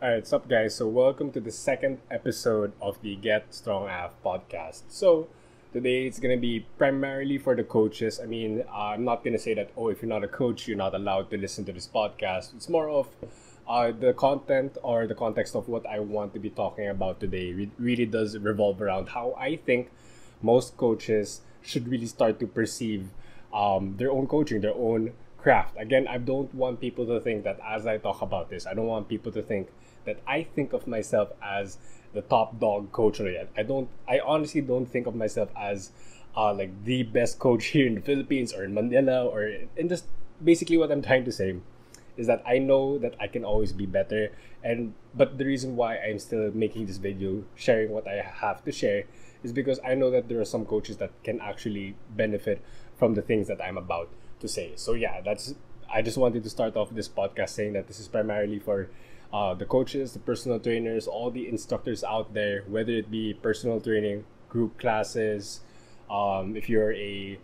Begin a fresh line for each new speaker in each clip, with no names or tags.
Alright, what's up, guys? So, welcome to the second episode of the Get Strong AF podcast. So, today it's gonna be primarily for the coaches. I'm not gonna say that, if you're not a coach, you're not allowed to listen to this podcast. It's more of the content or the context of what I want to be talking about today really does revolve around how I think most coaches should really start to perceive their own coaching, their own craft. Again, I don't want people to think that as I talk about this, I don't want people to think that I think of myself as the top dog coach already. I honestly don't think of myself as like the best coach here in the Philippines or in Manila and just basically what I'm trying to say is that I know that I can always be better, but the reason why I'm still making this video, sharing what I have to share, is because I know that there are some coaches that can actually benefit from the things that I'm about to say. So yeah, I just wanted to start off this podcast saying that this is primarily for the coaches, the personal trainers, all the instructors out there, whether it be personal training, group classes, if you're a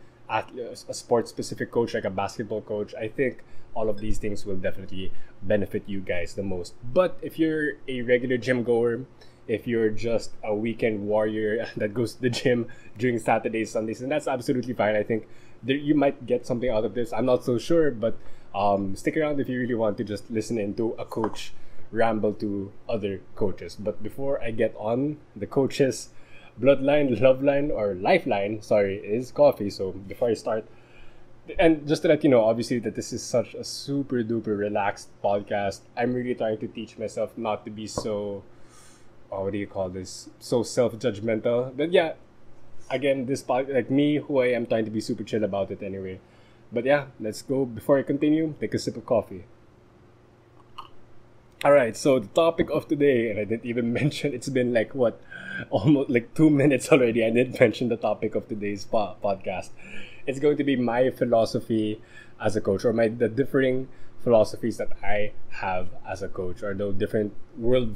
sports specific coach like a basketball coach. I think all of these things will definitely benefit you guys the most. But if you're a regular gym goer, if you're just a weekend warrior that goes to the gym during Saturdays, Sundays, and that's absolutely fine. I think you might get something out of this. I'm not so sure, but stick around if you really want to just listen into a coach ramble to other coaches. But before I get on, the coaches' bloodline, love line, or lifeline, is coffee. So before I start, and just to let you know, obviously, that this is such a super duper relaxed podcast. I'm really trying to teach myself not to be so, so self-judgmental. But yeah, again, this podcast, like me, who I am, trying to be super chill about it anyway. But yeah, let's go. Before I continue, take a sip of coffee. Alright, so the topic of today, and I didn't even mention, it's been almost like 2 minutes already. I didn't mention the topic of today's podcast. It's going to be my philosophy as a coach, or the differing philosophies that I have as a coach, or the different the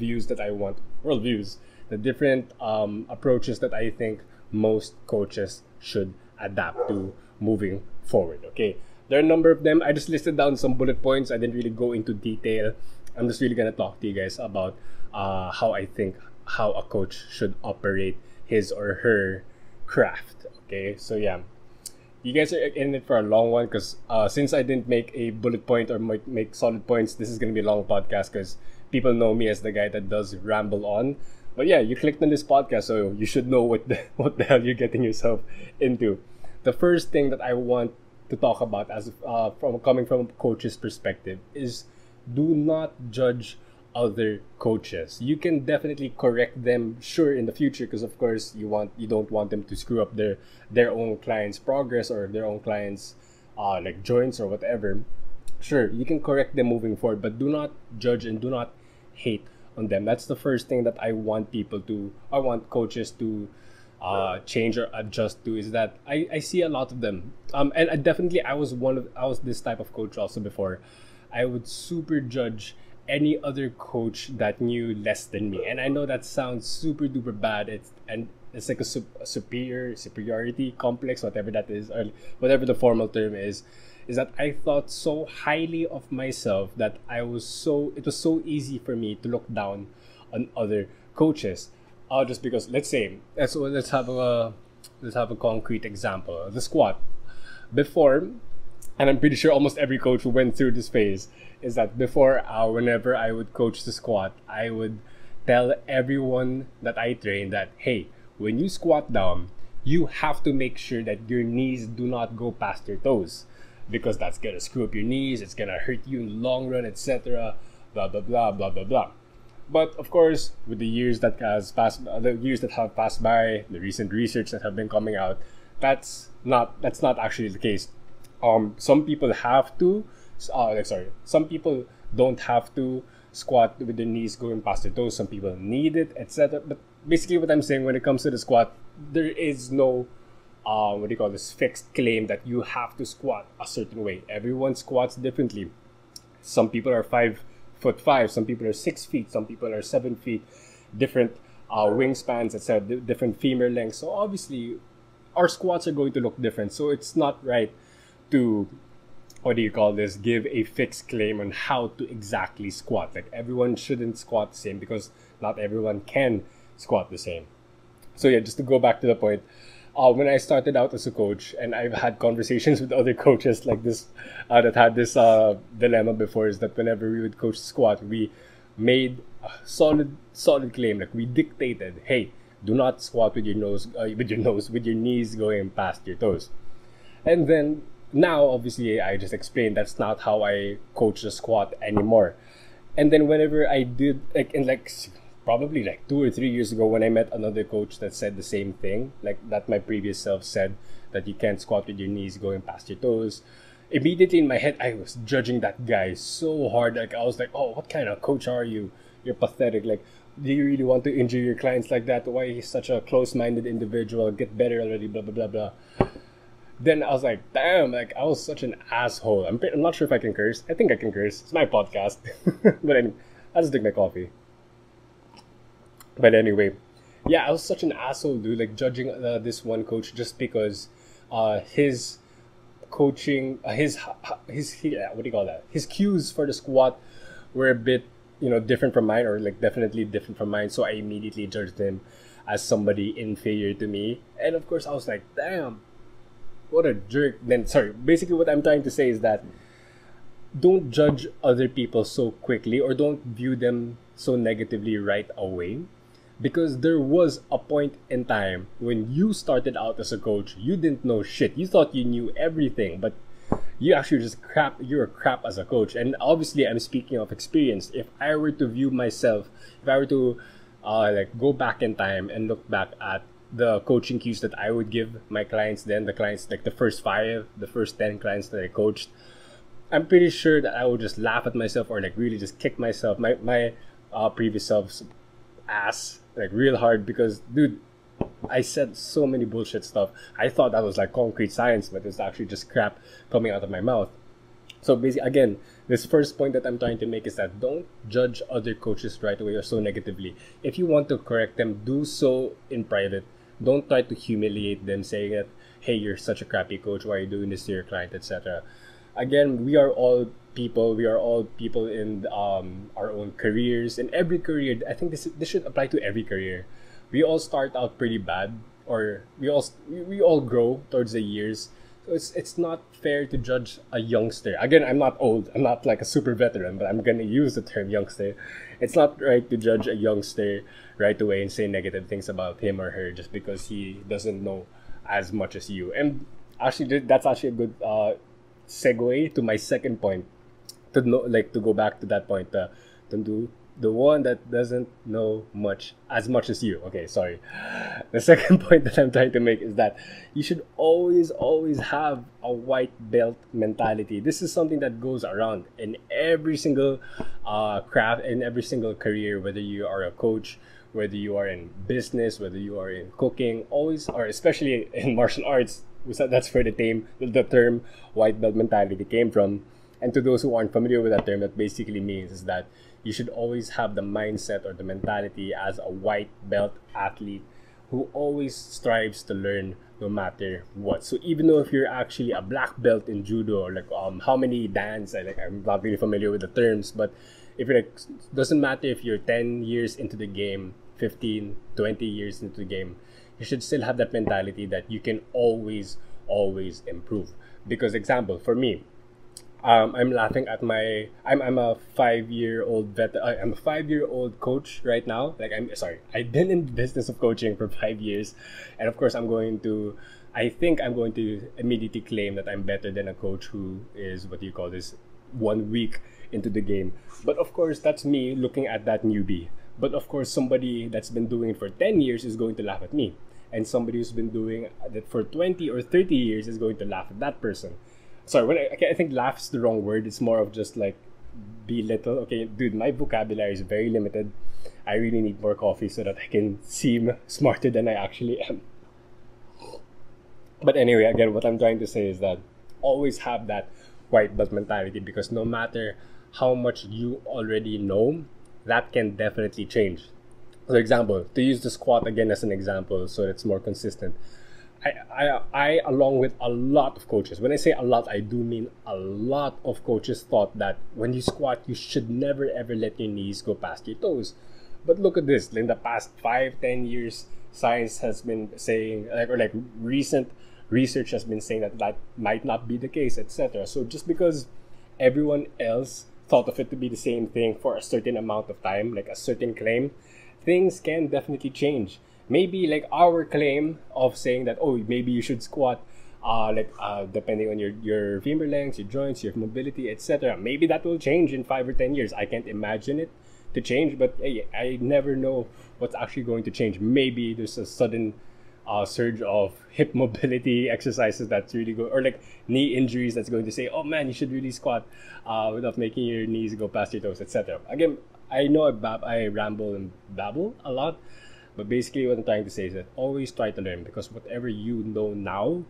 different approaches that I think most coaches should adapt to moving forward. Okay, there are a number of them. I just listed down some bullet points. I didn't really go into detail. I'm just really gonna talk to you guys about how I think how a coach should operate his or her craft. Okay, so yeah, you guys are in it for a long one because since I didn't make a bullet point or make solid points, this is gonna be a long podcast because people know me as the guy that does ramble on. But yeah, you clicked on this podcast, so you should know what the hell you're getting yourself into. The first thing that I want to talk about, as coming from a coach's perspective, is do not judge other coaches. You can definitely correct them, sure, in the future, because of course you don't want them to screw up their own clients' progress or their own clients' like joints or whatever. Sure, you can correct them moving forward, but do not judge and do not hate on them. That's the first thing that I want coaches to change or adjust to, is that I see a lot of them. And I was this type of coach also before. I would super judge any other coach that knew less than me. And I know that sounds super duper bad. It's like a superiority complex, whatever that is, or whatever the formal term is that I thought so highly of myself that it was so easy for me to look down on other coaches. Just because, let's have a concrete example. The squat. Before, and I'm pretty sure almost every coach who went through this phase, is that before, whenever I would coach the squat, I would tell everyone that I train that, hey, when you squat down, you have to make sure that your knees do not go past your toes, because that's gonna screw up your knees, it's gonna hurt you in the long run, etc. Blah blah blah blah blah blah. But of course, with the years that have passed by, the recent research that have been coming out, that's not actually the case. Some people have to, some people don't have to squat with their knees going past their toes. Some people need it, etc. But basically, what I'm saying, when it comes to the squat, there is no fixed claim that you have to squat a certain way. Everyone squats differently. Some people are 5'5", some people are 6 feet, some people are 7 feet, different wingspans, etc., different femur lengths. So obviously, our squats are going to look different. So it's not right to what do you call this, give a fixed claim on how to exactly squat. Like everyone shouldn't squat the same because not everyone can squat the same. So yeah, just to go back to the point, when I started out as a coach, and I've had conversations with other coaches like this that had this dilemma before, is that whenever we would coach squat, we made a solid claim. Like we dictated, hey, do not squat with your knees going past your toes. And then now, obviously, I just explained that's not how I coach the squat anymore. And then whenever I did, probably like 2 or 3 years ago, when I met another coach that said the same thing, like that my previous self said, that you can't squat with your knees going past your toes. Immediately in my head, I was judging that guy so hard. Like I was like, oh, what kind of coach are you? You're pathetic. Like, do you really want to injure your clients like that? Why he's such a close-minded individual? Get better already, blah, blah, blah, blah. Then I was like, damn, like I was such an asshole. I'm not sure if I can curse. I think I can curse. It's my podcast. But anyway, I'll just drink my coffee. But anyway, yeah, I was such an asshole, dude. Like judging this one coach just because his coaching, what do you call that? His cues for the squat were a bit, different from mine, or like definitely different from mine. So I immediately judged him as somebody inferior to me. And of course, I was like, damn, what a jerk. Basically what I'm trying to say is that don't judge other people so quickly, or don't view them so negatively right away. Because there was a point in time when you started out as a coach, you didn't know shit. You thought you knew everything, but you actually just crap. You're crap as a coach. And obviously, I'm speaking of experience. If I were to view myself, if I were to go back in time and look back at the coaching cues that I would give my clients, then the clients, like the first 10 clients that I coached, I'm pretty sure that I would just laugh at myself, or like really just kick myself, my previous self's ass, like real hard, because dude, I said so many bullshit stuff. I thought that was like concrete science, but it's actually just crap coming out of my mouth. So basically, again, this first point that I'm trying to make is that don't judge other coaches right away or so negatively. If you want to correct them, do so in private. Don't try to humiliate them, saying that, hey, you're such a crappy coach, why are you doing this to your client, etc. Again, we are all people. We are all people in our own careers. In every career, I think this should apply to every career. We all start out pretty bad, or we all grow towards the years. So it's not fair to judge a youngster. Again, I'm not old. I'm not like a super veteran, but I'm gonna use the term youngster. It's not right to judge a youngster right away and say negative things about him or her just because he doesn't know as much as you. And actually, that's actually a good segue to my second point. To go back to that point, to do the one that doesn't know as much as you. Okay, sorry. The second point that I'm trying to make is that you should always have a white belt mentality. This is something that goes around in every single craft, in every single career, whether you are a coach, whether you are in business, whether you are in cooking, always, or especially in martial arts. That's where the term white belt mentality came from. And to those who aren't familiar with that term, that basically means is that you should always have the mindset or the mentality as a white belt athlete who always strives to learn no matter what. So even though if you're actually a black belt in judo, or like how many dans, I'm not really familiar with the terms, but if you're doesn't matter if you're 10 years into the game, 15, 20 years into the game, you should still have that mentality that you can always improve. Because example, for me, I'm laughing at I'm a 5-year-old I'm a 5-year-old coach right now. I've been in the business of coaching for 5 years, and of course I think I'm going to immediately claim that I'm better than a coach who is, 1 week into the game. But of course, that's me looking at that newbie. But of course, somebody that's been doing it for 10 years is going to laugh at me, and somebody who's been doing that for 20 or 30 years is going to laugh at that person. Sorry, I think laugh is the wrong word. It's more of just like belittle. Okay, dude, my vocabulary is very limited. I really need more coffee so that I can seem smarter than I actually am. But anyway, again, what I'm trying to say is that always have that white belt mentality, because no matter how much you already know, that can definitely change. For example, to use the squat again as an example so it's more consistent. I, along with a lot of coaches, when I say a lot, I do mean a lot of coaches thought that when you squat, you should never ever let your knees go past your toes. But look at this. In the past 5, 10 years, science has been saying, like recent research has been saying that that might not be the case, etc. So just because everyone else thought of it to be the same thing for a certain amount of time, like a certain claim, things can definitely change. Maybe like our claim of saying that, oh, maybe you should squat depending on your femur lengths, your joints, your mobility, etc. Maybe that will change in 5 or 10 years. I can't imagine it to change, but hey, I never know what's actually going to change. Maybe there's a sudden surge of hip mobility exercises that's really good, or like knee injuries that's going to say, oh man, you should really squat without making your knees go past your toes, etc. Again, I know I ramble and babble a lot, but basically what I'm trying to say is that always try to learn, because whatever you know now,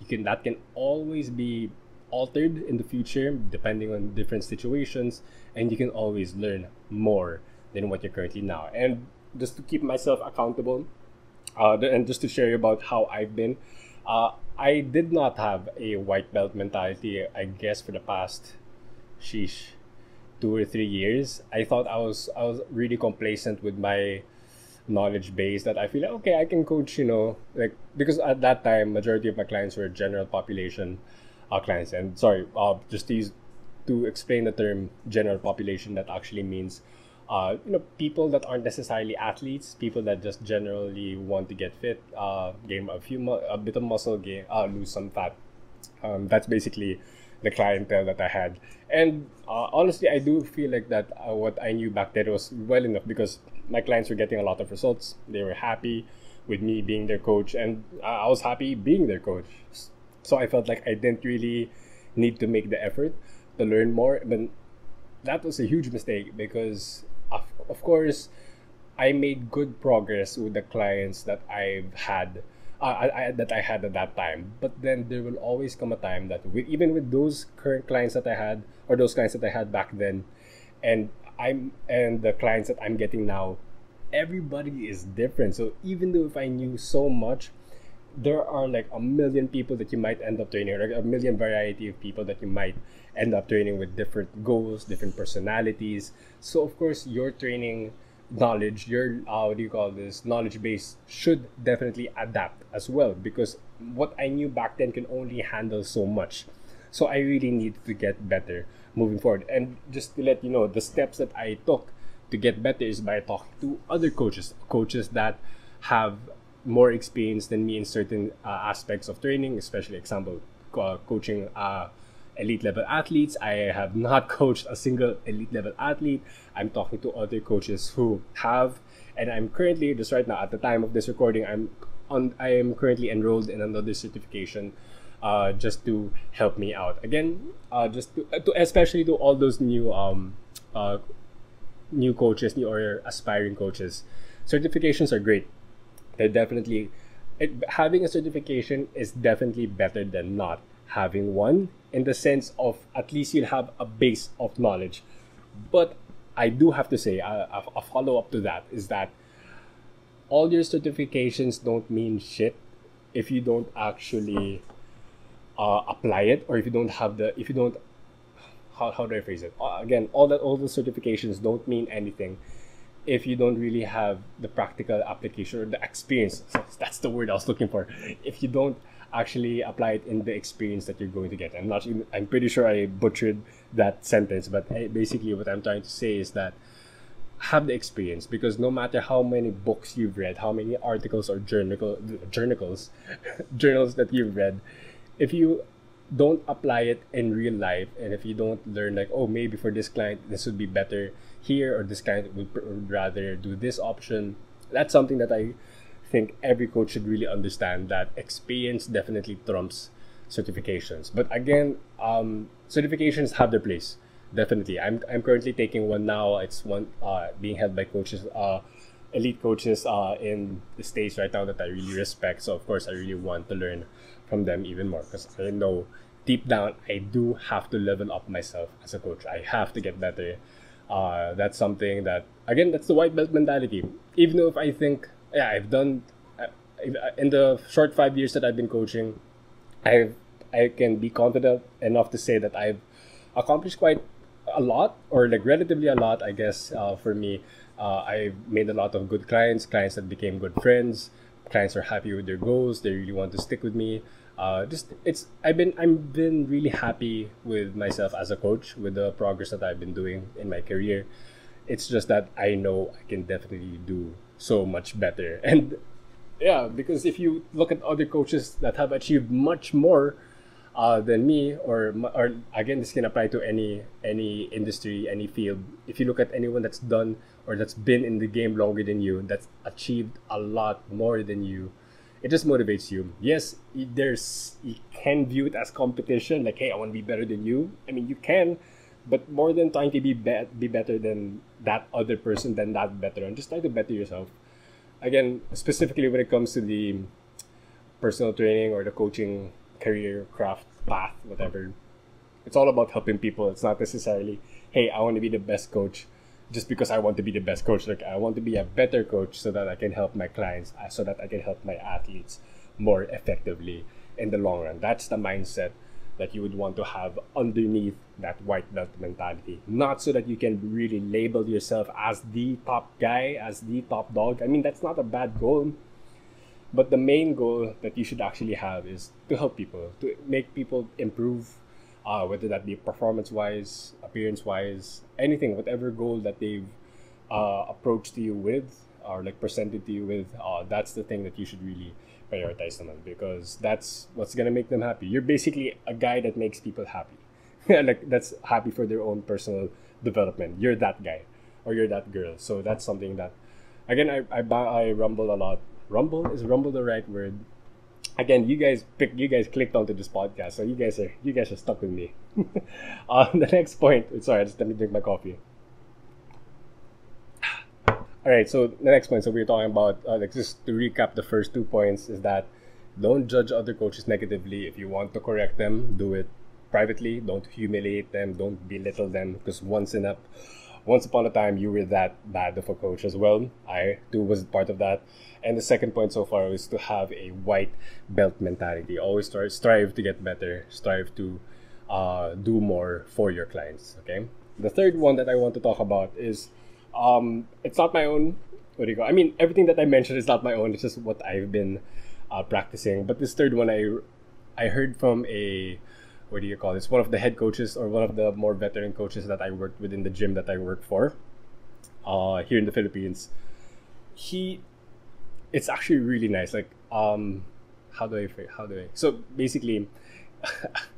that can always be altered in the future depending on different situations, and you can always learn more than what you're currently now. And just to keep myself accountable, and just to share about how I've been, I did not have a white belt mentality, I guess, for the past, sheesh, 2 or 3 years. I thought I was really complacent with my knowledge base, that I feel like, okay, I can coach, like, because at that time majority of my clients were general population clients. And sorry, just to explain the term general population, that actually means people that aren't necessarily athletes, people that just generally want to get fit, gain a bit of muscle, lose some fat. That's basically the clientele that I had. And honestly, I do feel like that what I knew back then was well enough, because my clients were getting a lot of results. They were happy with me being their coach, and I was happy being their coach. So I felt like I didn't really need to make the effort to learn more. But that was a huge mistake, because of course I made good progress with the clients that I've had, that I had at that time. But then there will always come a time that even with those current clients that I had, or those clients that I had back then, and the clients that I'm getting now, everybody is different. So even though if I knew so much, there are like a million people that you might end up training, or like a million variety of people that you might end up training with different goals, different personalities. So of course your training knowledge, your what do you call this, knowledge base should definitely adapt as well, because what I knew back then can only handle so much. So I really need to get better moving forward. And just to let you know, the steps that I took to get better is by talking to other coaches that have more experience than me in certain aspects of training, especially example coaching elite level athletes. I have not coached a single elite level athlete. I'm talking to other coaches who have, and I'm currently, just right now at the time of this recording, I am currently enrolled in another certification, just to help me out. Again, just to especially to all those new coaches, new or aspiring coaches. Certifications are great. They're definitely, having a certification is definitely better than not having one, in the sense of at least you'll have a base of knowledge. But I do have to say, a follow up to that is that all your certifications don't mean shit if you don't actually apply it, or if you don't have if you don't, how do I phrase it? Again, all the certifications don't mean anything if you don't really have the practical application or the experience. That's the word I was looking for. If you don't actually apply it in the experience that you're going to get. I'm pretty sure I butchered that sentence, but basically what I'm trying to say is that have the experience, because no matter how many books you've read, how many articles or journals that you've read, if you don't apply it in real life, and if you don't learn like, oh, maybe for this client this would be better here, or this client would rather do this option, that's something that I think every coach should really understand, that experience definitely trumps certifications. But again, certifications have their place. Definitely. I'm currently taking one now. It's one being held by coaches, elite coaches in the States right now that I really respect. So of course I really want to learn from them even more, because I know deep down I do have to level up myself as a coach. I have to get better. That's something that, again, that's the white belt mentality. Even though if I think, yeah, I've done, in the short 5 years that I've been coaching, I can be confident enough to say that I've accomplished quite a lot, or like relatively a lot, I guess. For me, I've made a lot of good clients, clients that became good friends. Clients are happy with their goals. They really want to stick with me. Just it's I've been really happy with myself as a coach, with the progress that I've been doing in my career. It's just that I know I can definitely do so much better. And yeah, because if you look at other coaches that have achieved much more than me, or again, this can apply to any industry, any field. If you look at anyone that's done or that's been in the game longer than you, that's achieved a lot more than you, it just motivates you. Yes, you can view it as competition, like, hey, I want to be better than you. I mean, you can, but more than trying to be better than that other person, than that better, and just try to better yourself. Again, specifically when it comes to the personal training or the coaching career, craft, path, whatever, it's all about helping people. It's not necessarily, hey, I want to be the best coach just because I want to be the best coach. Like, I want to be a better coach so that I can help my clients, so that I can help my athletes more effectively in the long run. That's the mindset that you would want to have underneath that white belt mentality. Not so that you can really label yourself as the top guy, as the top dog. I mean, that's not a bad goal. But the main goal that you should actually have is to help people, to make people improve, whether that be performance-wise, appearance-wise, anything, whatever goal that they've approached to you with, or like presented to you with, that's the thing that you should really prioritize them on, because that's what's gonna make them happy. You're basically a guy that makes people happy, like that's happy for their own personal development. You're that guy, or you're that girl. So that's something that, again, I rumble a lot. Rumble the right word? Again, you guys clicked onto this podcast, so you guys are stuck with me. The next point. Sorry, just let me drink my coffee. All right, so the next point. So we're talking about, like, just to recap the first 2 points, is that don't judge other coaches negatively. If you want to correct them, do it privately. Don't humiliate them. Don't belittle them, because once upon a time, you were that bad of a coach as well. I too was part of that. And the second point so far is to have a white belt mentality. Always strive to get better. Strive to do more for your clients. Okay. The third one that I want to talk about is, it's not my own. What do you call? I mean, everything that I mentioned is not my own. It's just what I've been practicing. But this third one, I heard from a, what do you call this? One of the head coaches, or one of the more veteran coaches that I worked with in the gym that I work for, here in the Philippines. It's actually really nice. Like, how do I? So basically,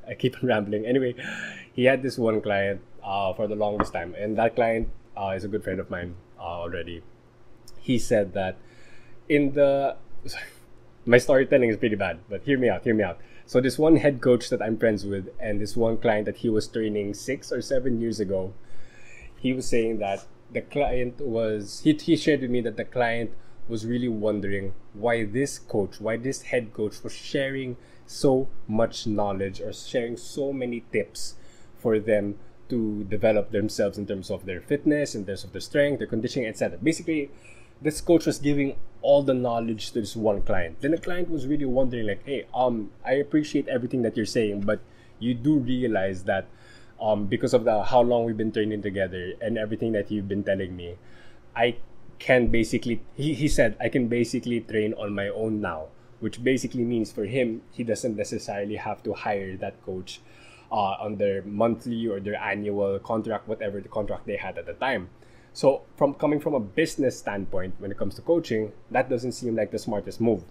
I keep on rambling. Anyway, he had this one client for the longest time, and that client is a good friend of mine already. He said that my storytelling is pretty bad, but hear me out. So this one head coach that I'm friends with, and this one client that he was training 6 or 7 years ago, he was saying that the client was, he shared with me that the client was really wondering why this head coach was sharing so much knowledge, or sharing so many tips for them to develop themselves in terms of their fitness, in terms of their strength, their conditioning, etc. Basically, this coach was giving all the knowledge to this one client. Then the client was really wondering, like, hey, I appreciate everything that you're saying, but you do realize that because of how long we've been training together and everything that you've been telling me, I can basically, he said, I can basically train on my own now, which basically means for him, he doesn't necessarily have to hire that coach on their monthly or their annual contract, whatever the contract they had at the time. So coming from a business standpoint, when it comes to coaching, that doesn't seem like the smartest move.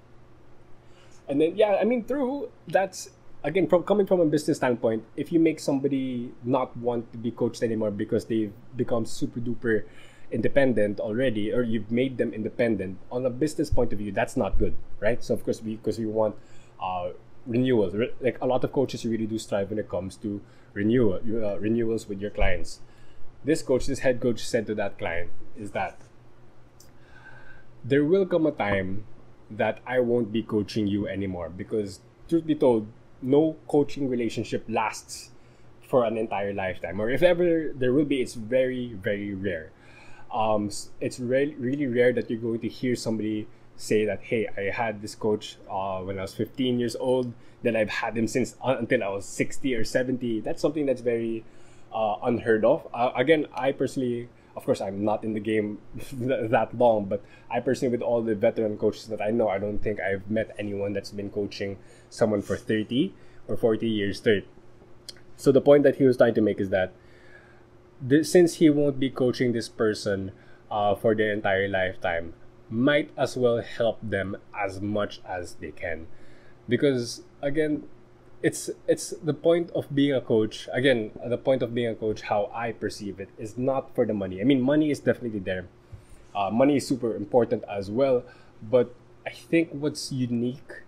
And then, yeah, I mean, true, that's, again, coming from a business standpoint, if you make somebody not want to be coached anymore because they've become super duper independent already, or you've made them independent, on a business point of view, that's not good, right? So of course, because we want renewals. Like, a lot of coaches really do strive when it comes to renewals with your clients. This head coach said to that client is that there will come a time that I won't be coaching you anymore, because truth be told, no coaching relationship lasts for an entire lifetime, or if ever there will be, it's very, very rare. It's really rare that you're going to hear somebody say that, hey, I had this coach when I was 15 years old, then I've had him since until I was 60 or 70. That's something that's very unheard of. Again, I personally, of course, I'm not in the game that long, but I personally, with all the veteran coaches that I know, I don't think I've met anyone that's been coaching someone for 30 or 40 years straight. So the point that he was trying to make is that since he won't be coaching this person for their entire lifetime, might as well help them as much as they can, because again, it's the point of being a coach. Again, the point of being a coach, how I perceive it, is not for the money. I mean, money is definitely there. Money is super important as well, but I think what's unique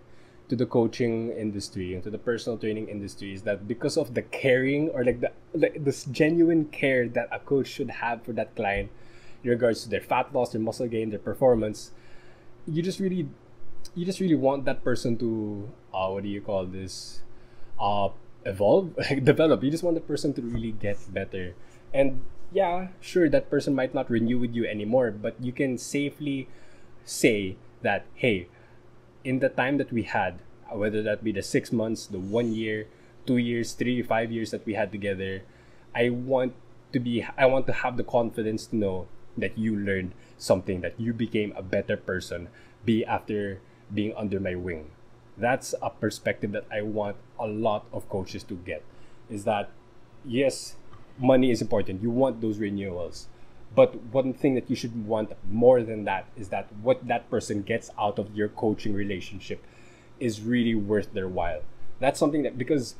to the coaching industry and to the personal training industry is that because of the caring, or like this genuine care that a coach should have for that client in regards to their fat loss, their muscle gain, their performance, you just really want that person to what do you call this, evolve, develop. You just want that person to really get better. And yeah, sure, that person might not renew with you anymore, but you can safely say that, hey, in the time that we had, whether that be the 6 months, the 1 year, 2 years, 3, 5 years that we had together, I want to have the confidence to know that you learned something, that you became a better person, be after being under my wing. That's a perspective that I want a lot of coaches to get, is that yes, money is important. You want those renewals. But one thing that you should want more than that is that what that person gets out of your coaching relationship is really worth their while. That's something that, because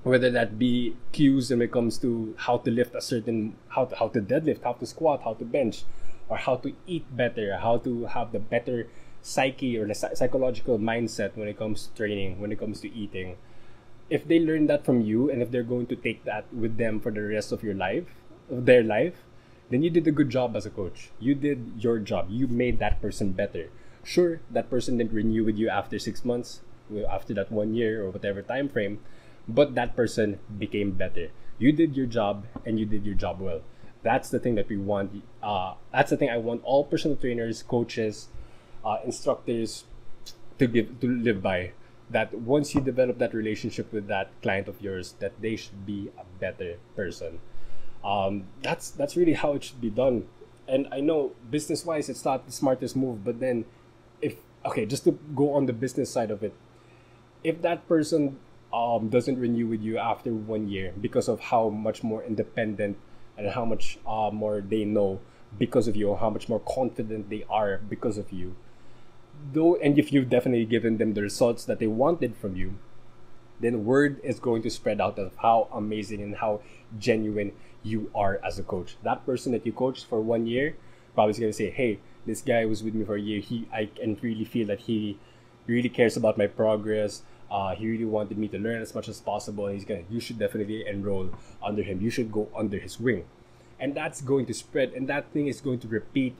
whether that be cues when it comes to how to lift a certain, how to deadlift, how to squat, how to bench, or how to eat better, how to have the better psyche or the psychological mindset when it comes to training, when it comes to eating. If they learn that from you, and if they're going to take that with them for the rest of their life, then you did a good job as a coach. You did your job. You made that person better. Sure, that person didn't renew with you after 6 months, after that 1 year or whatever time frame, but that person became better. You did your job, and you did your job well. That's the thing that we want. That's the thing I want all personal trainers, coaches, instructors to live by. That once you develop that relationship with that client of yours, that they should be a better person. That's really how it should be done. And I know business wise it's not the smartest move, but then just to go on the business side of it, if that person doesn't renew with you after 1 year because of how much more independent and how much more they know because of you, or how much more confident they are because of you, though, and if you've definitely given them the results that they wanted from you, then word is going to spread out of how amazing and how genuine you are as a coach. That person that you coached for 1 year probably is going to say, hey, this guy was with me for a year. I can really feel that he really cares about my progress. He really wanted me to learn as much as possible. And you should definitely enroll under him. You should go under his wing. And that's going to spread, and that thing is going to repeat.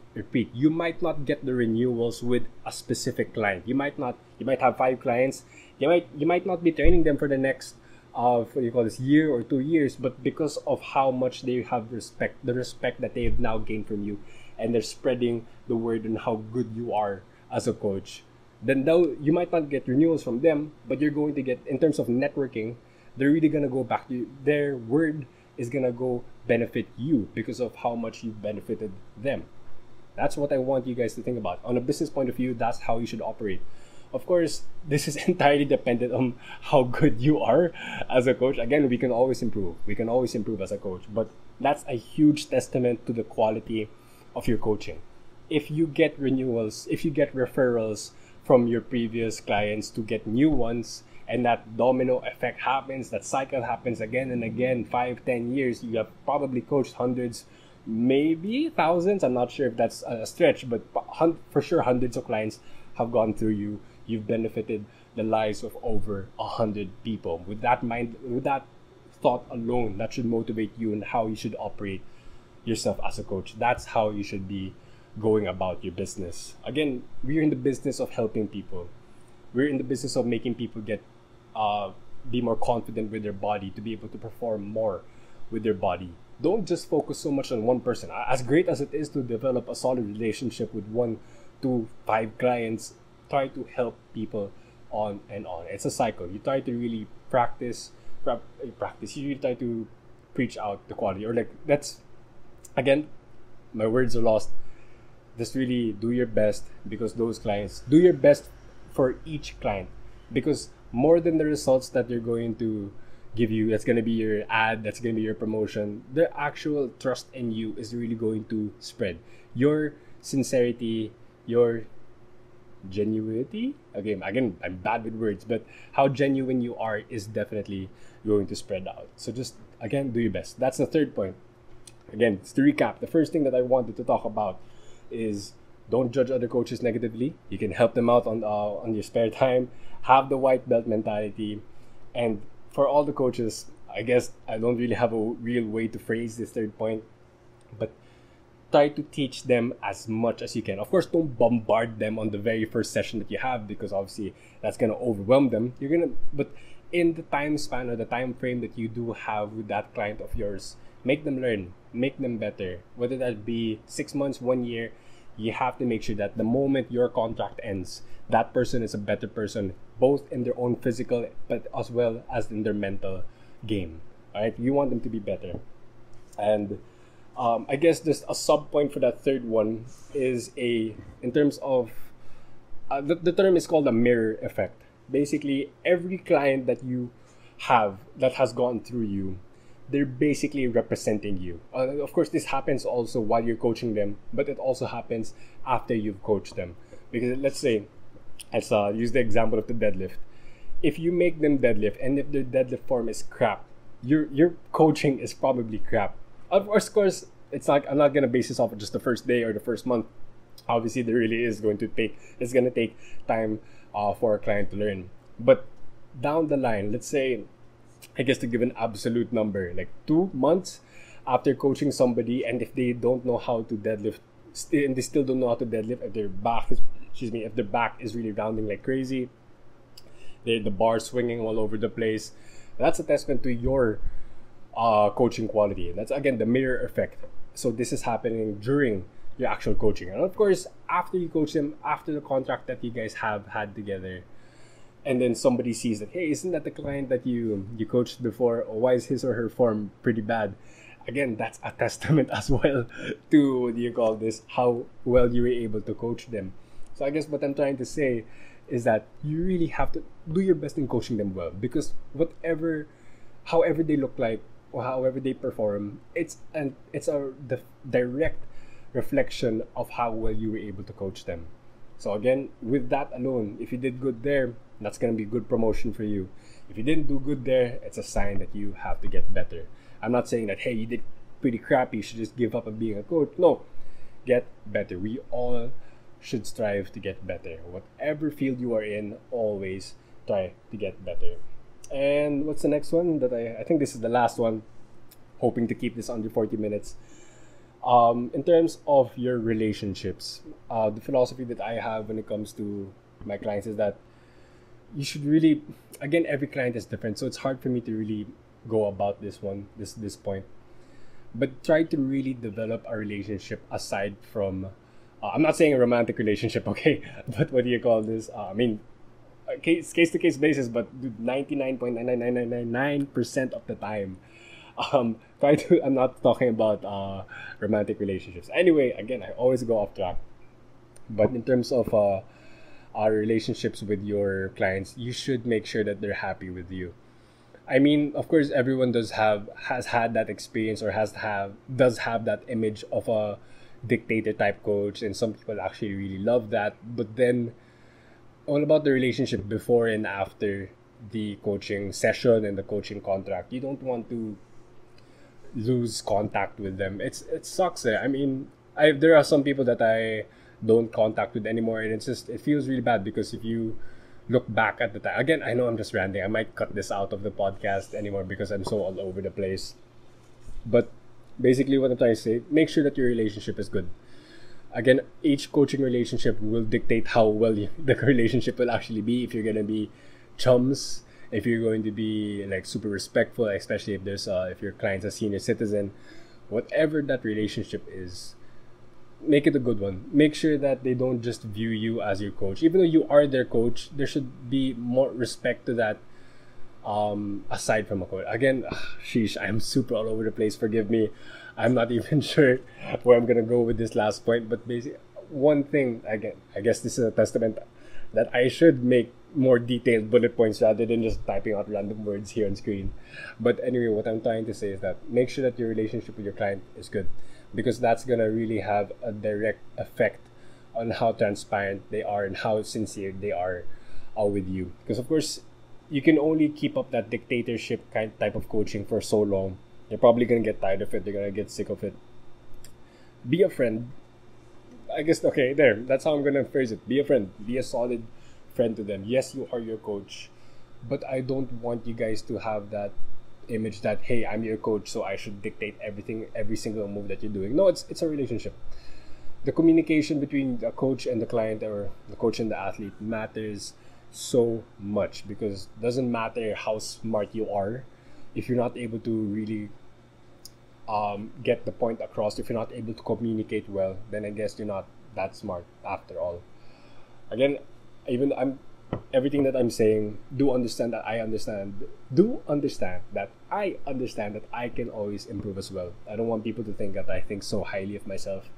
You might not get the renewals with a specific client. You might have 5 clients. You might not be training them for the next year or 2 years, but because of how much they have the respect that they have now gained from you, and they're spreading the word on how good you are as a coach, then though you might not get renewals from them, but you're going to get, in terms of networking, they're really gonna go back to you. Their word is gonna go benefit you because of how much you've benefited them. That's what I want you guys to think about. On a business point of view, that's how you should operate. Of course, this is entirely dependent on how good you are as a coach. Again, we can always improve. We can always improve as a coach, but that's a huge testament to the quality of your coaching. If you get renewals, if you get referrals from your previous clients to get new ones, and that domino effect happens, that cycle happens again and again, 5-10 years, you have probably coached hundreds, maybe thousands. I'm not sure if that's a stretch, but for sure hundreds of clients have gone through you. You've benefited the lives of over 100 people. With that thought alone, that should motivate you in how you should operate yourself as a coach. That's how you should be going about your business. Again, we're in the business of helping people. We're in the business of making people be more confident with their body, to be able to perform more with their body. Don't just focus so much on one person. As great as it is to develop a solid relationship with one to 5 clients, try to help people on and on. It's a cycle. You try to really practice. You really try to preach out the quality, or like that's again, my words are lost. Just really do your best, because those clients, do your best for each client, because more than the results that they're going to give you, that's going to be your ad, that's going to be your promotion, the actual trust in you is really going to spread. Your sincerity, your genuinity, again, I'm bad with words, but how genuine you are is definitely going to spread out. So just again, do your best. That's the third point. Again, to recap, the first thing that I wanted to talk about is don't judge other coaches negatively. You can help them out on your spare time. Have the white belt mentality. And for all the coaches, I guess I don't really have a real way to phrase this third point, but try to teach them as much as you can. Of course, don't bombard them on the very first session that you have, because obviously that's gonna overwhelm them. But in the time span or the time frame that you do have with that client of yours, make them learn, make them better. Whether that be 6 months, 1 year, you have to make sure that the moment your contract ends, that person is a better person, both in their own physical, but as well as in their mental game. All right, you want them to be better. And I guess just a sub point for that third one is in terms of the term is called a mirror effect. Basically, every client that you have that has gone through you, they're basically representing you. Of course, this happens also while you're coaching them, but it also happens after you've coached them. Because let's use the example of the deadlift. If you make them deadlift, and if their deadlift form is crap, your coaching is probably crap. Of course, I'm not gonna base this off of just the first day or the first month. Obviously, there really is going to take time for a client to learn. But down the line, let's say, I guess to give an absolute number, like 2 months after coaching somebody, and if they don't know how to deadlift, and they still don't know how to deadlift, if their back is really rounding like crazy, the bar swinging all over the place, that's a testament to your coaching quality. That's again the mirror effect. So this is happening during your actual coaching, and of course after you coach them, after the contract that you guys have had together, and then somebody sees that, hey, isn't that the client that you coached before? Or why is his or her form pretty bad? Again, that's a testament as well to, what do you call this, how well you were able to coach them. So I guess what I'm trying to say is that you really have to do your best in coaching them well, because however they look like or however they perform, it's a direct reflection of how well you were able to coach them. So again, with that alone, if you did good there, that's going to be good promotion for you. If you didn't do good there, it's a sign that you have to get better. I'm not saying that, hey, you did pretty crappy, you should just give up on being a coach. No, get better. We all should strive to get better. Whatever field you are in, always try to get better. And what's the next one? I think this is the last one. Hoping to keep this under 40 minutes. In terms of your relationships, the philosophy that I have when it comes to my clients is that you should really, again, every client is different, so it's hard for me to really go about this point. But try to really develop a relationship aside from, I'm not saying a romantic relationship, okay? But what do you call this? Case to case basis, but 99.99999% of the time, I'm not talking about romantic relationships. Anyway, again, I always go off track. But in terms of our relationships with your clients, you should make sure that they're happy with you. I mean, of course, everyone has had that experience, or does have that image of a dictator type coach, and some people actually really love that. But then, all about the relationship before and after the coaching session and the coaching contract. You don't want to lose contact with them. It sucks. I mean, there are some people that I don't contact with anymore, and it feels really bad, because if you look back at the time, again, I know I'm just ranting, I might cut this out of the podcast anymore because I'm so all over the place, but basically what I'm trying to say, make sure that your relationship is good. Again, each coaching relationship will dictate how well the relationship will actually be. If you're going to be chums, if you're going to be like super respectful, especially if your client's a senior citizen, whatever that relationship is, make it a good one. Make sure that they don't just view you as your coach. Even though you are their coach, there should be more respect to that. Aside from a coach, again, sheesh, I'm super all over the place. Forgive me. I'm not even sure where I'm gonna go with this last point. But basically, one thing again, I guess this is a testament that I should make more detailed bullet points rather than just typing out random words here on screen. But anyway, what I'm trying to say is that make sure that your relationship with your client is good, because that's gonna really have a direct effect on how transparent they are and how sincere they are with you. Because of course, you can only keep up that dictatorship kind type of coaching for so long. You're probably gonna get tired of it. You're gonna get sick of it. Be a friend. I guess, okay, there. That's how I'm gonna phrase it. Be a friend. Be a solid friend to them. Yes, you are your coach, but I don't want you guys to have that image that, hey, I'm your coach, so I should dictate everything, every single move that you're doing. No, it's a relationship. The communication between the coach and the client, or the coach and the athlete, matters so much, because it doesn't matter how smart you are if you're not able to really get the point across. If you're not able to communicate well, then I guess you're not that smart after all. Again, even I'm everything that I'm saying, do understand that I understand that I can always improve as well. I don't want people to think that I think so highly of myself,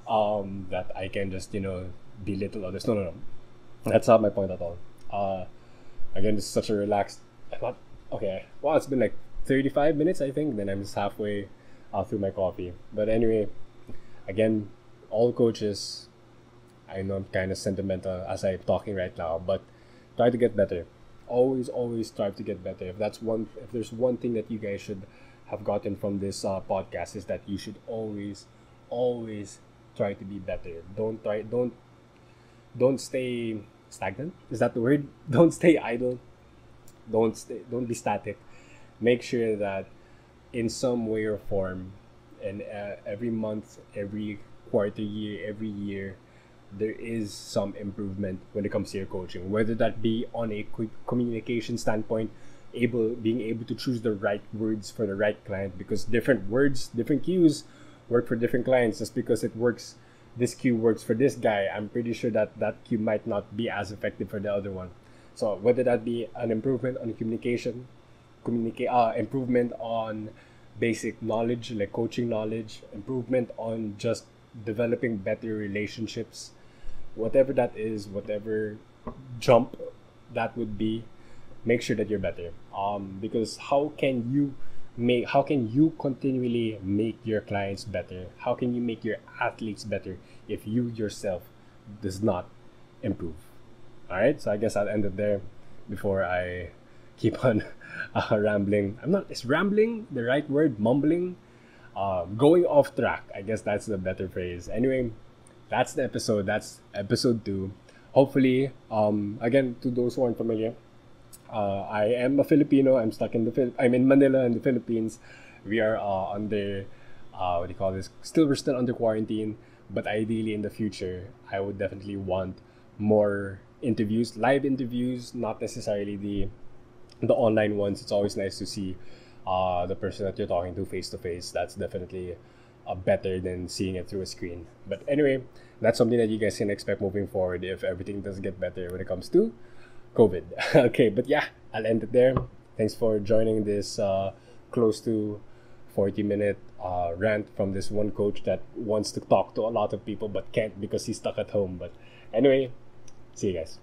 that I can just belittle others. No. That's not my point at all. Again, this is such a relaxed. I'm not okay. Wow, it's been like 35 minutes, I think. Then I'm just halfway through my coffee. But anyway, again, all coaches. I know I'm kind of sentimental as I'm talking right now, but try to get better. Always strive to get better. If there's one thing that you guys should have gotten from this podcast, is that you should always try to be better. Don't stay stagnant. Is that the word? Don't stay idle. Don't be static. Make sure that in some way or form, and every month, every quarter year, every year, there is some improvement when it comes to your coaching. Whether that be on a quick communication standpoint, being able to choose the right words for the right client, because different words, different cues work for different clients. Just because this cue works for this guy, I'm pretty sure that cue might not be as effective for the other one. So whether that be an improvement on communication, improvement on basic knowledge like coaching knowledge, improvement on just developing better relationships, whatever that is, whatever jump that would be, make sure that you're better. Because how can you continually make your clients better? How can you make your athletes better if you yourself does not improve? All right, so I guess I'll end it there before I keep on rambling. Is rambling the right word? Mumbling? Going off track. I guess that's the better phrase. Anyway, that's the episode. That's episode 2. Hopefully, again, to those who aren't familiar, I am a Filipino. I'm in Manila in the Philippines. We are under what do you call this? We're still under quarantine. But ideally, in the future, I would definitely want more interviews, live interviews, not necessarily the online ones. It's always nice to see the person that you're talking to face. That's definitely better than seeing it through a screen. But anyway, that's something that you guys can expect moving forward if everything does get better when it comes to COVID. Okay, but yeah, I'll end it there. Thanks for joining this close to 40-minute rant from this one coach that wants to talk to a lot of people but can't because he's stuck at home. But anyway, see you guys.